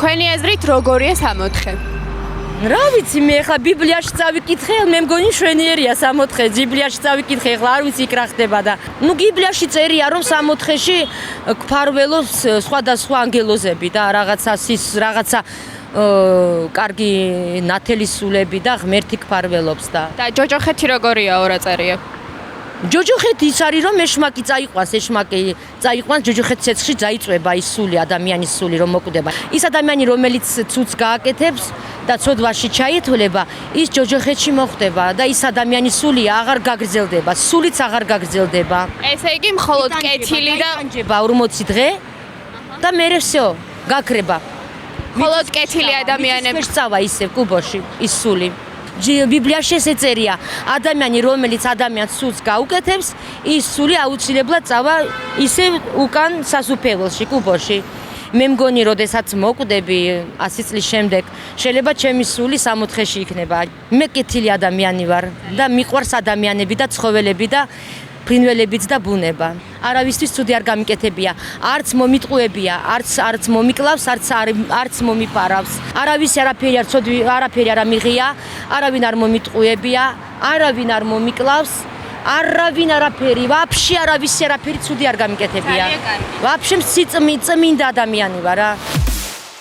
თქვენი აზრით როგორია 64? რა ვიცი მე ხა ბიბლიაში წავიკითხე, მე მგონი შვენიერია 64, ბიბლიაში წავიკითხე, ხლა არ ვიცი იქ რა ხდება და ბიბლიაში წერია რომ 64-ში გფარველობს სხვადასხვა ანგელოზები და რაღაცა კარგი ნათელისულები და ღმერთი გფარველობს და ჯოჯოხეთი როგორია ორაწერია? ჯოჯოხეთი ის არის რომ ეშმაკი წაიყვანს ჯოჯოხეთ ცეცხლში წაიწვება ის სული ადამიანის სული რომ მოკვდება ის ადამიანი რომელიც ცუცს გააკეთებს და ცოდვაში ჩაითვლება ის ჯოჯოხეთში მოხვდება და ის ადამიანის სული აღარ გაგრძელდება სულიც აღარ გაგრძელდება ესე იგი მხოლოდ კეთილი და 40 დღე და მერე всё გაქრება მხოლოდ კეთილი ადამიანები წავა ისევ კუბოში ის სული ბიბლიაში ესე წერია ადამიანი რომელიც ადამიანს სულს გაუკეთებს ის სული აუცილებლად წავა ისევ უკან სასუფეველში კუბოში მე მგონი როდესაც მოკვდები 100 წლის შემდეგ შეიძლება ჩემი სული 64-ში იქნება მე კეთილი ადამიანი ვარ და მიყვარს ადამიანები და ცხოველები და ფრინველებიც და ბუნება. არავისთვის ცუდი არ გამიკეთებია. არც მომიტყუებია, არც მომიკლავს, არც მომიპარავს. არავის არაფერი არ ამიღია, არავინ არ მომიტყუებია, არავინ არ მომიკლავს, არავინ არაფერი, ვაფშე არაფერი ცუდი არ გამიკეთებია. ვაფშე წმინდა ადამიანი ვარ რა.